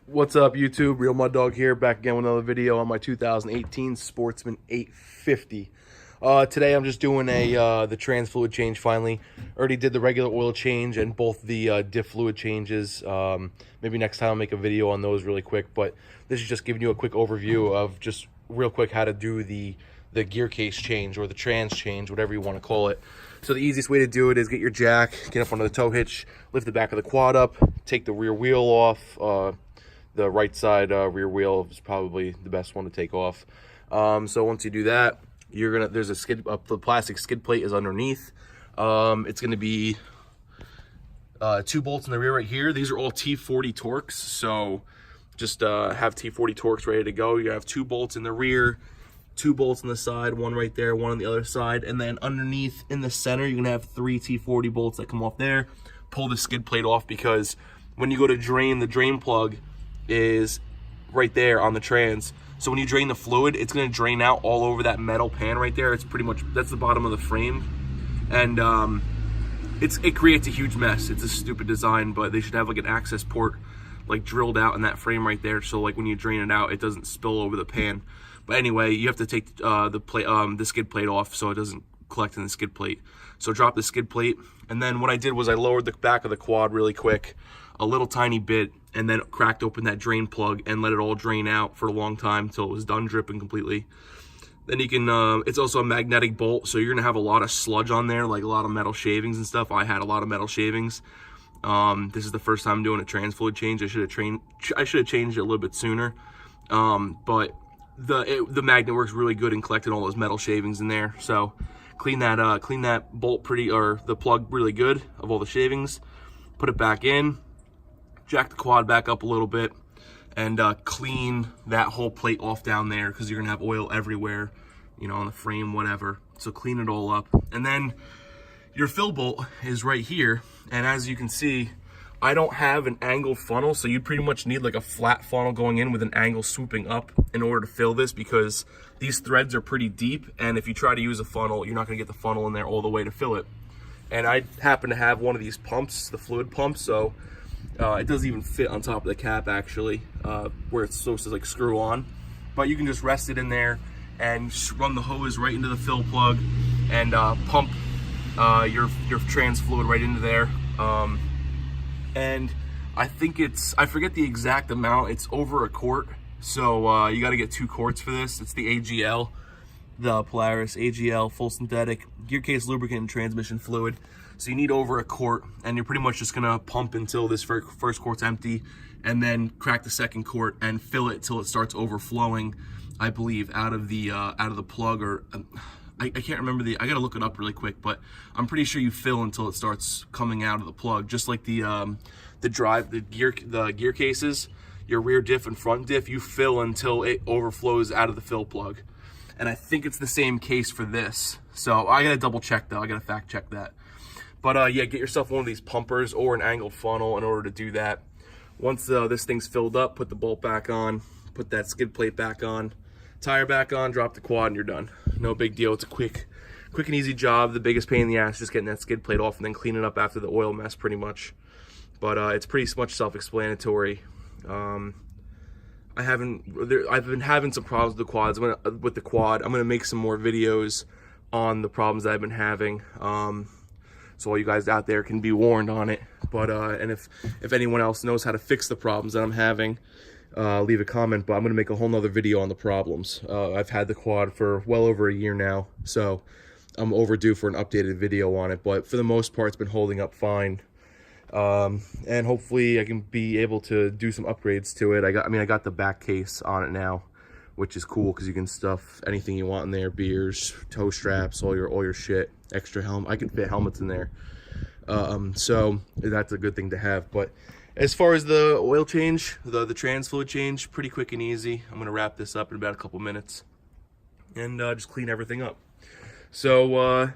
What's up, YouTube? Real Mud Dog here, back again with another video on my 2018 Sportsman 850. Today I'm just doing the trans fluid change finally. Already did the regular oil change and both the diff fluid changes. Maybe next time I'll make a video on those really quick, but this is just giving you a quick overview of just real quick how to do the gear case change or the trans change, whatever you want to call it. So the easiest way to do it is get your jack, get up onto the tow hitch, lift the back of the quad up, take the rear wheel off. The right side rear wheel is probably the best one to take off. So once you do that, there's the plastic skid plate is underneath. It's gonna be 2 bolts in the rear right here. These are all T40 Torx, so just have T40 Torx ready to go. You have 2 bolts in the rear, 2 bolts on the side, one right there, one on the other side, and then underneath in the center you're gonna have 3 T40 bolts that come off there. Pull the skid plate off, because when you go to drain, the drain plug is right there on the trans. So when you drain the fluid, it's going to drain out all over that metal pan right there. It's pretty much, that's the bottom of the frame, and it creates a huge mess. It's a stupid design, but they should have like an access port like drilled out in that frame right there, so like when you drain it out, it doesn't spill over the pan. But anyway, you have to take the skid plate off so it doesn't collect in the skid plate. So drop the skid plate, and then what I did was I lowered the back of the quad really quick, a little tiny bit, and then cracked open that drain plug and let it all drain out for a long time until it was done dripping completely. Then you can, it's also a magnetic bolt, so you're gonna have a lot of sludge on there, like a lot of metal shavings and stuff. I had a lot of metal shavings. This is the first time doing a trans fluid change. I should have changed it a little bit sooner. But the magnet works really good in collecting all those metal shavings in there. So clean that bolt the plug really good of all the shavings. Put it back in, jack the quad back up a little bit, and clean that whole plate off down there, because you're gonna have oil everywhere, you know, on the frame, whatever. So clean it all up. And then your fill bolt is right here, and as you can see, I don't have an angle funnel, so you pretty much need like a flat funnel going in with an angle swooping up in order to fill this, because these threads are pretty deep, and if you try to use a funnel, you're not gonna get the funnel in there all the way to fill it. And I happen to have one of these pumps, the fluid pump, so it doesn't even fit on top of the cap actually, where it's supposed to like screw on. But you can just rest it in there and run the hose right into the fill plug and pump your trans fluid right into there. And I think I forget the exact amount, it's over a quart. So you gotta get 2 quarts for this. It's the AGL. The Polaris AGL full synthetic gear case lubricant and transmission fluid. So you need over a quart, and you're pretty much just gonna pump until this first quart's empty, and then crack the second quart and fill it till it starts overflowing, I believe, out of the plug, or I can't remember I gotta look it up really quick, but I'm pretty sure you fill until it starts coming out of the plug, just like the gear cases, your rear diff and front diff, you fill until it overflows out of the fill plug. And I think it's the same case for this. So I gotta double check though, I gotta fact check that. But yeah, get yourself one of these pumpers or an angled funnel in order to do that. Once this thing's filled up, put the bolt back on, put that skid plate back on, tire back on, drop the quad, and you're done. No big deal, it's a quick and easy job. The biggest pain in the ass is just getting that skid plate off and then cleaning up after the oil mess pretty much. But it's pretty much self-explanatory. I've been having some problems with the quad. I'm gonna make some more videos on the problems that I've been having, so all you guys out there can be warned on it. But and if anyone else knows how to fix the problems that I'm having, leave a comment. But I'm gonna make a whole nother video on the problems. I've had the quad for well over a year now, so I'm overdue for an updated video on it. But for the most part, it's been holding up fine. And hopefully I can be able to do some upgrades to it. I got the back case on it now, which is cool because you can stuff anything you want in there: beers, toe straps, all your shit, extra helmet. I can fit helmets in there. So that's a good thing to have. But as far as the oil change, the trans fluid change, pretty quick and easy. I'm gonna wrap this up in about a couple minutes and just clean everything up. So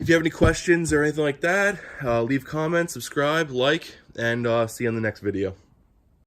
if you have any questions or anything like that, leave comments, subscribe, like, and see you on the next video.